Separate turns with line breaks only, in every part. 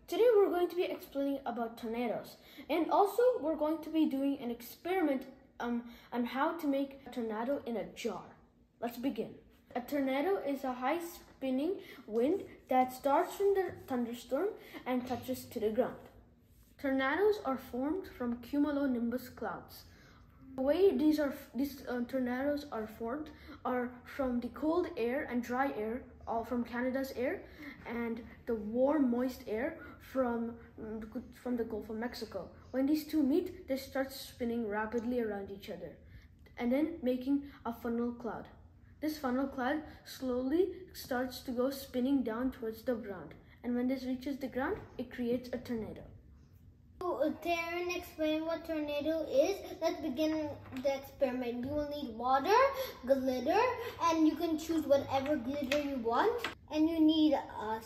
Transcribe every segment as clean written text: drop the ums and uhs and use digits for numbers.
Today we're going to be explaining about tornadoes, and also we're going to be doing an experiment on how to make a tornado in a jar. Let's begin. A tornado is a high spinning wind that starts from the thunderstorm and touches to the ground. Tornadoes are formed from cumulonimbus clouds. The way these tornadoes are formed are from the cold air and dry air, all from Canada's air, and the warm, moist air from the Gulf of Mexico. When these two meet, they start spinning rapidly around each other, and then making a funnel cloud. This funnel cloud slowly starts to go spinning down towards the ground, and when this reaches the ground, it creates a tornado.
So, Taryn explain what tornado is. Let's begin the experiment. You will need water, glitter, and you can choose whatever glitter you want. And you need a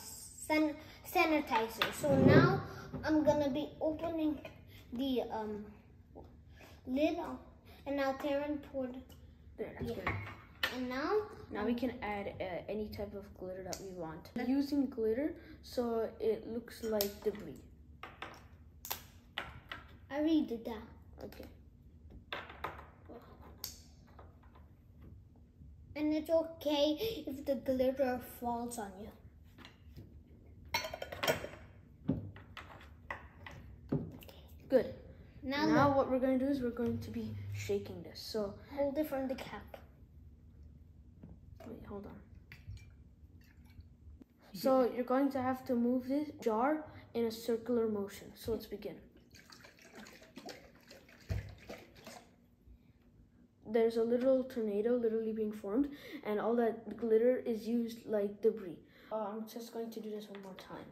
sanitizer. So now I'm gonna be opening the lid, and now Taryn poured.
There, that's good.
And now
we can add any type of glitter that we want. I'm using glitter so it looks like debris.
I already did that.
Okay.
And it's okay if the glitter falls on you.
Good. Now what we're going to do is we're going to be shaking this. So
hold it from the cap.
Wait, hold on. So you're going to have to move this jar in a circular motion. So let's begin. There's a little tornado literally being formed, and all that glitter is used like debris. I'm just going to do this one more time.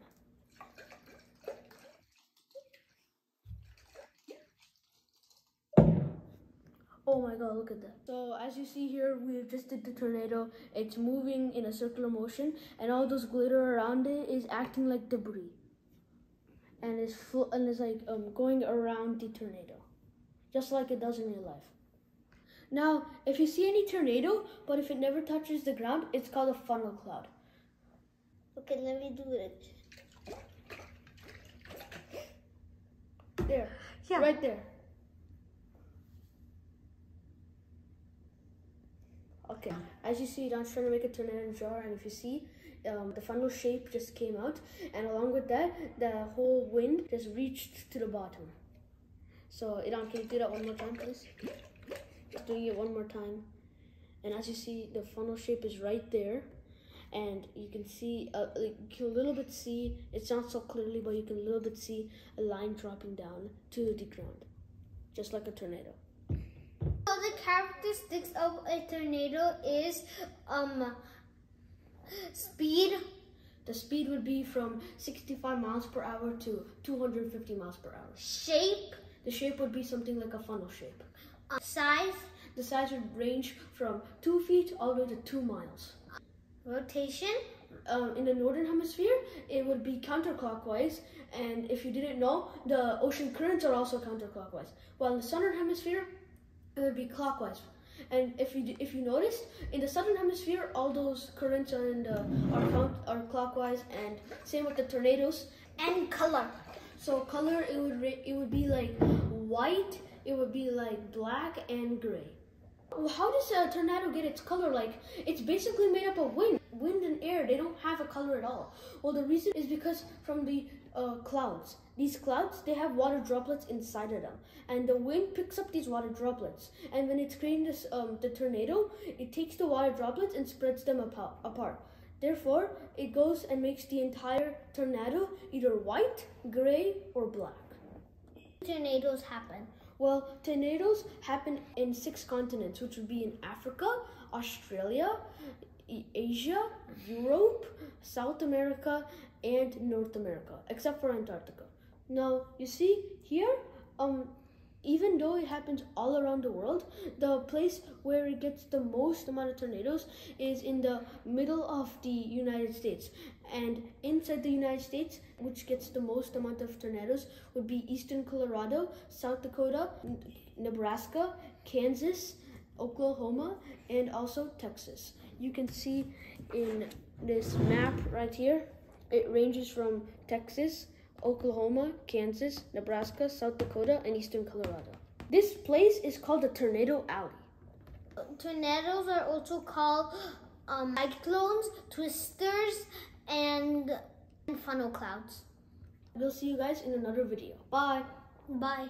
Oh my god, look at that. So as you see here, we just did the tornado. It's moving in a circular motion, and all those glitter around it is acting like debris. And it's like going around the tornado, just like it does in real life. Now, if you see any tornado, but if it never touches the ground, it's called a funnel cloud.
Okay, let me do it.
There. Yeah. Right there. Okay, as you see, Don's trying to make a tornado in a jar, and if you see, the funnel shape just came out, and along with that, the whole wind just reached to the bottom. So, Idan, can you do that one more time, please? Just doing it one more time, and as you see, the funnel shape is right there, and you can see you can a little bit see, it's not so clearly, but you can a little bit see a line dropping down to the ground, just like a tornado.
So the characteristics of a tornado is speed.
The speed would be from 65 miles per hour to 250 miles per hour.
Shape.
The shape would be something like a funnel shape.
Size.
The size would range from 2 feet all the way to 2 miles.
Rotation.
In the northern hemisphere, it would be counterclockwise, and if you didn't know, the ocean currents are also counterclockwise. While in the southern hemisphere, it would be clockwise. And if you noticed, in the southern hemisphere, all those currents are clockwise, and same with the tornadoes.
And color.
So color, it would be like white. It would be like black and gray. How does a tornado get its color? Like, it's basically made up of wind and air. They don't have a color at all. Well, the reason is because from the clouds. These clouds, they have water droplets inside of them, and the wind picks up these water droplets. And when it's creating this the tornado, it takes the water droplets and spreads them apart. Therefore, it goes and makes the entire tornado either white, gray, or black.
Tornadoes happen.
Well, tornadoes happen in 6 continents, which would be in Africa, Australia, Asia, Europe, South America, and North America, except for Antarctica. Now, you see here, even though it happens all around the world, the place where it gets the most amount of tornadoes is in the middle of the United States. And inside the United States, which gets the most amount of tornadoes, would be eastern Colorado, South Dakota, Nebraska, Kansas, Oklahoma, and also Texas. You can see in this map right here, it ranges from Texas Oklahoma, Kansas, Nebraska, South Dakota, and eastern Colorado. This place is called a tornado alley.
Tornadoes are also called cyclones, twisters, and funnel clouds.
We'll see you guys in another video. Bye.
Bye.